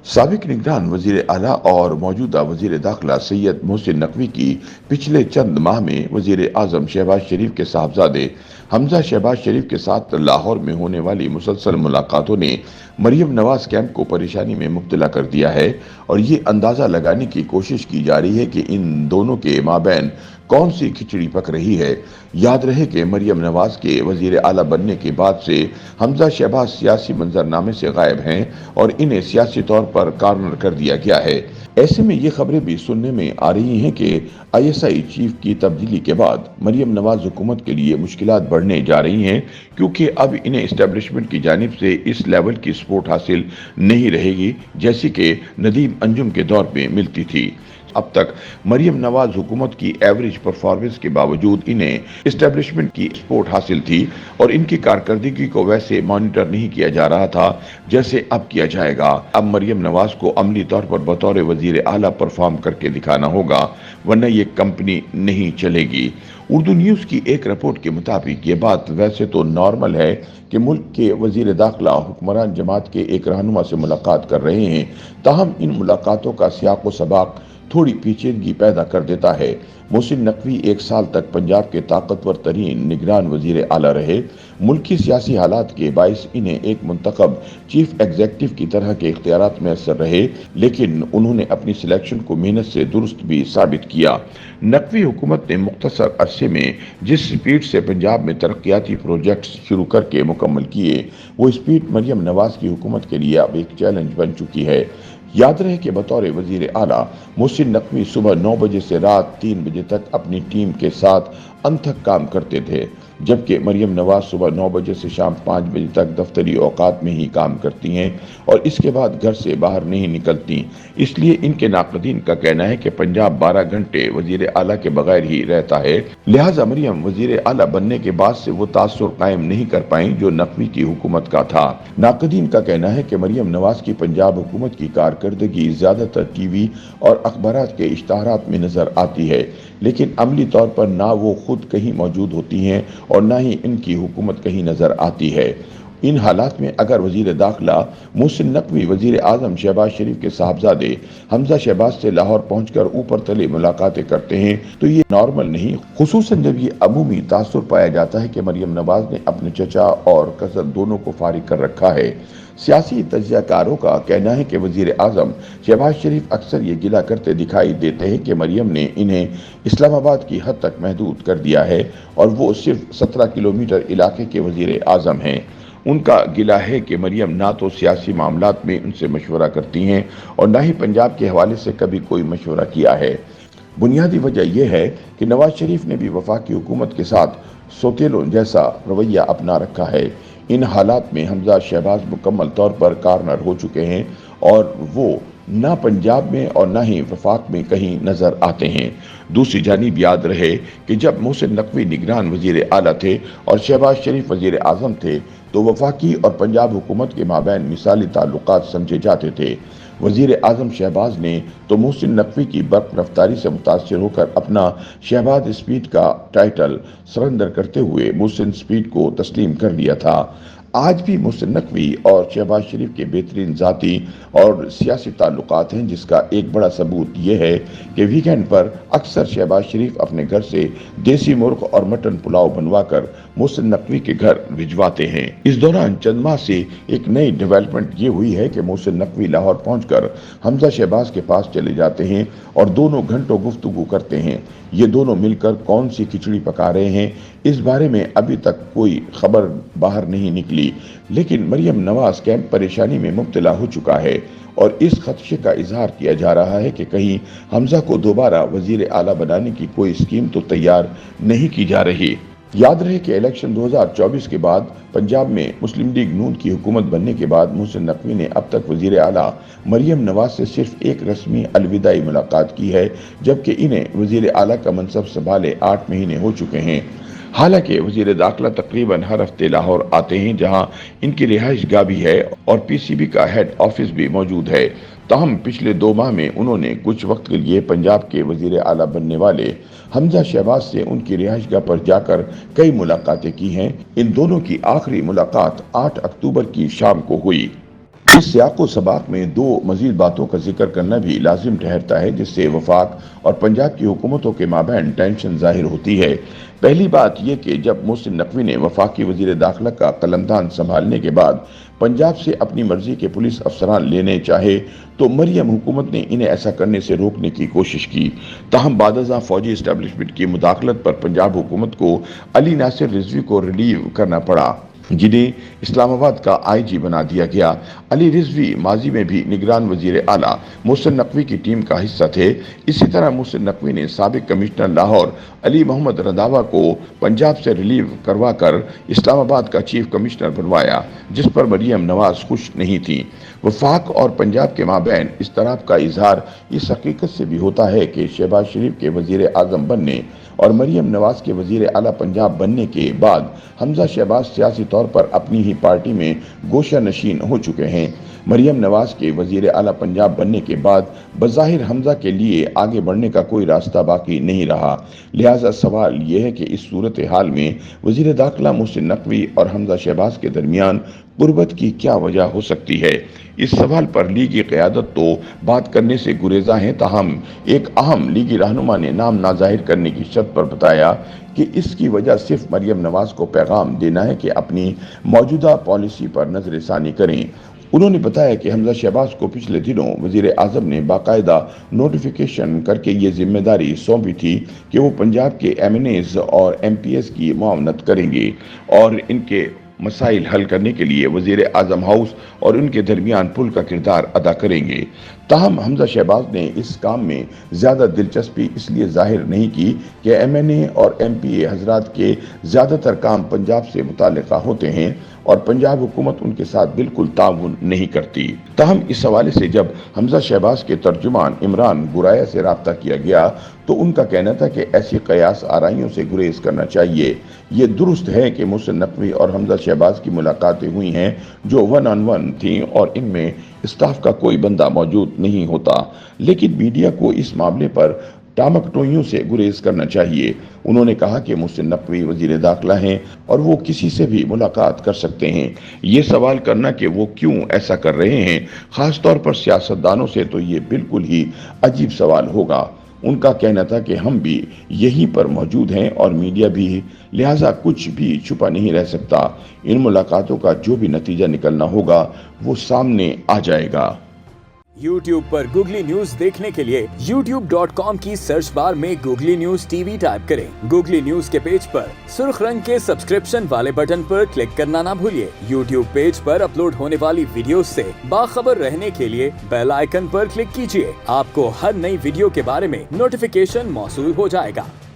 साबिक निगरान वजीर आला और मौजूदा वजीर दाखिला सैयद मोहसिन नकवी की पिछले चंद माह में वजीर आजम शहबाज शरीफ के साहबजादे हमजा शहबाज शरीफ के साथ लाहौर में होने वाली मुसलसल मुलाकातों ने मरियम नवाज कैंप को परेशानी में मुब्तला कर दिया है और ये अंदाजा लगाने की कोशिश की जा रही है कि इन दोनों के माबैन कौन सी खिचड़ी पक रही है। याद रहे कि मरियम नवाज के वजीर आला बनने के बाद से हमजा शहबाज सियासी मंजरनामे से गायब हैं और इन्हें सियासी तौर पर कॉर्नर कर दिया गया है। ऐसे में ये खबरें भी सुनने में आ रही हैं कि आईएसआई चीफ की तब्दीली के बाद मरियम नवाज हुकूमत के लिए मुश्किलात बढ़ने जा रही हैं, क्योंकि अब इन्हें एस्टेब्लिशमेंट की जानिब से इस लेवल की सपोर्ट हासिल नहीं रहेगी जैसी कि नदीम अंजुम के दौर में मिलती थी। अब तक मरियम नवाज हुकूमत की एवरेज परफॉर्मेंस के बावजूद इन्हें एस्टेब्लिशमेंट की सपोर्ट हासिल थी और इनकी कारकर्दगी को वैसे मॉनिटर नहीं किया जा रहा था जैसे अब किया जाएगा। अब मरियम नवाज को अमली तौर पर बतौर वजीर आला परफॉर्म करके दिखाना होगा, वरना ये कंपनी नहीं चलेगी। उर्दू न्यूज की एक रिपोर्ट के मुताबिक ये बात वैसे तो नॉर्मल है कि मुल्क के वजीर दाखिला हुक्मरान जमात के एक रहनुमा से मुलाकात कर रहे हैं, ताहम इन मुलाकातों का सियाक व सबाक थोड़ी पेचीदगी पैदा कर देता है। मोहसिन नकवी एक साल तक पंजाब के ताकतवर तरीन निगरान वजीर आला रहे। मुल्की सियासी हालात के बाइस इन्हें एक मुंतखब चीफ एग्जेक्टिव की तरह के इख्तियारात मैसर रहे, लेकिन उन्होंने अपनी सिलेक्शन को मेहनत से दुरुस्त भी साबित किया। नकवी हुकूमत ने मुख्तसर अरसे में जिस स्पीड से पंजाब में तरक्याती प्रोजेक्ट्स शुरू करके मुकम्मल किए, वो स्पीड मरियम नवाज की हुकूमत के लिए अब एक चैलेंज बन चुकी है। याद रहे कि बतौर वजीर आला मोहसिन नकवी सुबह 9 बजे से रात 3 बजे तक अपनी टीम के साथ अनथक काम करते थे, जबकि मरियम नवाज सुबह 9 बजे से शाम 5 बजे तक दफ्तरी औकात में ही काम करती हैं और इसके बाद घर से बाहर नहीं निकलती। इसलिए इनके नाक़दीन का कहना है कि पंजाब 12 घंटे वजीर आला के बगैर ही रहता है, लिहाजा मरियम वजीर आला बनने के बाद से वो तासुर कायम नहीं कर पाई जो नकवी की हुकूमत का था। नाक़दीन का कहना है कि मरियम नवाज की पंजाब हुकूमत की कारकर्दगी ज्यादातर टीवी और अखबारात के इश्तहारात में नजर आती है, लेकिन अमली तौर पर ना वो खुद कहीं मौजूद होती हैं और ना ही इनकी हुकूमत कहीं नजर आती है। इन हालात में अगर वजीर दाखिला मोहसिन नकवी वजीर आजम शहबाज शरीफ के साहबजादे हमजा शहबाज से लाहौर पहुंचकर ऊपर तले मुलाकातें करते हैं तो ये नॉर्मल नहीं, खुसूसन जब ये अमूमी तासुर पाया जाता है कि मरियम नवाज ने अपने चचा और कज़न दोनों को फारिग कर रखा है। सियासी तज्जियाकारों का कहना है कि वजीर आजम शहबाज शरीफ अक्सर ये गिला करते दिखाई देते हैं कि मरियम ने इन्हें इस्लामाबाद की हद तक महदूद कर दिया है और वो सिर्फ 17 किलोमीटर इलाके के वजीर आजम हैं। उनका गिला है कि मरियम ना तो सियासी मामलात में उनसे मशवरा करती हैं और ना ही पंजाब के हवाले से कभी कोई मशवरा किया है। बुनियादी वजह यह है कि नवाज शरीफ ने भी वफाकी हुकूमत के साथ सोतेलों जैसा रवैया अपना रखा है। इन हालात में हमजा शहबाज मुकम्मल तौर पर कॉर्नर हो चुके हैं और वो ना पंजाब में और ना ही वफाक में कहीं नजर आते हैं। दूसरी जानिब याद रहे कि जब मोहसिन नकवी निगरान वजीर आला थे और शहबाज शरीफ वजीर आजम थे तो वफाकी और पंजाब हुकूमत के माबैन मिसाली ताल्लुकात समझे जाते थे। वजीर आजम शहबाज ने तो मोहसिन नकवी की बर्क रफ्तारी से मुतासर होकर अपना शहबाज स्पीड का टाइटल सरेंडर करते हुए मोहसिन स्पीड को तस्लीम कर लिया था। आज भी मोहसिन नकवी और शहबाज शरीफ के बेहतरीन ज़ाती और सियासी ताल्लुकात हैं, जिसका एक बड़ा सबूत यह है कि वीकेंड पर अक्सर शहबाज शरीफ अपने घर से देसी मुर्ग और मटन पुलाव बनवा कर मोहसिन नकवी के घर भिजवाते हैं। इस दौरान चंद माह से एक नई डेवलपमेंट ये हुई है कि मोहसिन नकवी लाहौर पहुंचकर हमजा शहबाज के पास चले जाते हैं और दोनों घंटों गुफ्तगू करते हैं। ये दोनों मिलकर कौन सी खिचड़ी पका रहे हैं, इस बारे में अभी तक कोई खबर बाहर नहीं निकली, लेकिन मरियम नवाज कैंप परेशानी में मुब्तला हो चुका है और इस खदशे का इजहार किया जा रहा है कि कहीं हमजा को दोबारा वजीर आला बनाने की कोई स्कीम तो तैयार नहीं की जा रही। याद रहे कि इलेक्शन 2024 के बाद पंजाब में मुस्लिम लीग नून की हुकूमत बनने के बाद मोहसिन नकवी ने अब तक वजीर आला मरियम नवाज से सिर्फ एक रस्मी अलविदाई मुलाकात की है, जबकि इन्हें वजीर आला का मनसब संभाले 8 महीने हो चुके हैं। हालांकि वजीर दाखिला तकरीबन हर हफ्ते लाहौर आते हैं, जहां इनकी रिहाइश गाह भी है और पीसीबी का हेड ऑफिस भी मौजूद है। ताहम पिछले 2 माह में उन्होंने कुछ वक्त के लिए पंजाब के वजीर आला बनने वाले हमजा शहबाज से उनकी रिहाइश गाह पर जाकर कई मुलाकातें की हैं। इन दोनों की आखिरी मुलाकात 8 अक्टूबर की शाम को हुई। इस सियाक व सबाक में दो मजीद बातों का जिक्र करना भी लाजिम ठहरता है जिससे वफाक और पंजाब की हुकूमतों के माबैन टेंशन जाहिर होती है। पहली बात यह कि जब मोहसिन नकवी ने वफाकी वजीर दाखिला का कलमदान संभालने के बाद पंजाब से अपनी मर्जी के पुलिस अफसरान लेने चाहे तो मरियम हुकूमत ने इन्हें ऐसा करने से रोकने की कोशिश की। ताहम बादशाह फौजी इस्टेब्लिशमेंट की मुदाखलत पर पंजाब हुकूमत को अली नासिर रिजवी को रिलीव करना पड़ा, जिन्हें इस्लामाबाद का आईजी बना दिया गया। अली रिजवी माजी में भी निगरान वजीर आला मोहसिन नकवी की टीम का हिस्सा थे। इसी तरह मोहसिन नकवी ने साबिक कमिश्नर लाहौर अली मोहम्मद रंधावा को पंजाब से रिलीव करवा कर इस्लामाबाद का चीफ कमिश्नर बनवाया, जिस पर मरियम नवाज खुश नहीं थी। वफाक और पंजाब के माबैन इस तरह का इजहार इस हकीकत से भी होता है कि शहबाज शरीफ के वजीर आजम बनने और मरियम नवाज के वजीर आला पंजाब बनने के बाद हमजा शहबाज सियासी तौर पर अपनी ही पार्टी में गोशा नशीन हो चुके हैं। मरियम नवाज के वजीर आला पंजाब बनने के बाद बज़ाहिर हमजा के लिए आगे बढ़ने का कोई रास्ता बाकी नहीं रहा। लिहाजा सवाल यह है कि इस सूरत हाल में वजीर दाखिला मोहसिन नकवी और हमजा शहबाज के दरमियान गुर्बत की क्या वजह हो सकती है। इस सवाल पर लीगी क़यादत तो बात करने से गुरेजा है, ताहम एक अहम लीगी रहनुमा ने नाम ना जाहिर करने की शर्त पर बताया कि इसकी वजह सिर्फ मरियम नवाज को पैगाम देना है कि अपनी मौजूदा पॉलिसी पर नजरसानी करें। उन्होंने बताया कि हमजा शहबाज को पिछले दिनों वजीर आजम ने बाकायदा नोटिफिकेशन करके ये जिम्मेदारी सौंपी थी कि वो पंजाब के MNAs और MPs की मुआवनत करेंगे और इनके मसाइल हल करने के लिए वजीर आजम हाउस और उनके दरमियान पुल का किरदार अदा करेंगे। ताहम हमजा शहबाज ने इस काम में ज्यादा दिलचस्पी इसलिए जाहिर नहीं की कि MNA और MPA हजरात के ज्यादातर काम पंजाब से मुताल्लिका होते हैं और पंजाब हुकूमत उनके साथ बिल्कुल ताउन नहीं करती। ताहम इस हवाले से जब हमजा शहबाज के तर्जुमान इमरान गुराया से रब्ता किया गया तो उनका कहना था कि ऐसी कयास आराइयों से गुरेज करना चाहिए। ये दुरुस्त है कि मोहसिन नकवी और हमजा शहबाज की मुलाकातें हुई हैं जो 1-on-1 थी और इनमें स्टाफ का कोई बंदा मौजूद नहीं होता, लेकिन मीडिया को इस मामले पर टामकटोइयों से गुरेज करना चाहिए। उन्होंने कहा कि मोहसिन नकवी वजीर दाखिला हैं और वो किसी से भी मुलाकात कर सकते हैं। ये सवाल करना कि वो क्यों ऐसा कर रहे हैं, खास तौर पर सियासतदानों से, तो ये बिल्कुल ही अजीब सवाल होगा। उनका कहना था कि हम भी यहीं पर मौजूद हैं और मीडिया भी, लिहाजा कुछ भी छुपा नहीं रह सकता। इन मुलाकातों का जो भी नतीजा निकलना होगा वो सामने आ जाएगा। YouTube पर गूगली न्यूज देखने के लिए youtube.com की सर्च बार में गूगली न्यूज टीवी टाइप करें। गूगली न्यूज के पेज पर सुर्ख रंग के सब्सक्रिप्शन वाले बटन पर क्लिक करना ना भूलिए। YouTube पेज पर अपलोड होने वाली वीडियोस से बाखबर रहने के लिए बेल आइकन पर क्लिक कीजिए। आपको हर नई वीडियो के बारे में नोटिफिकेशन मौसूल हो जाएगा।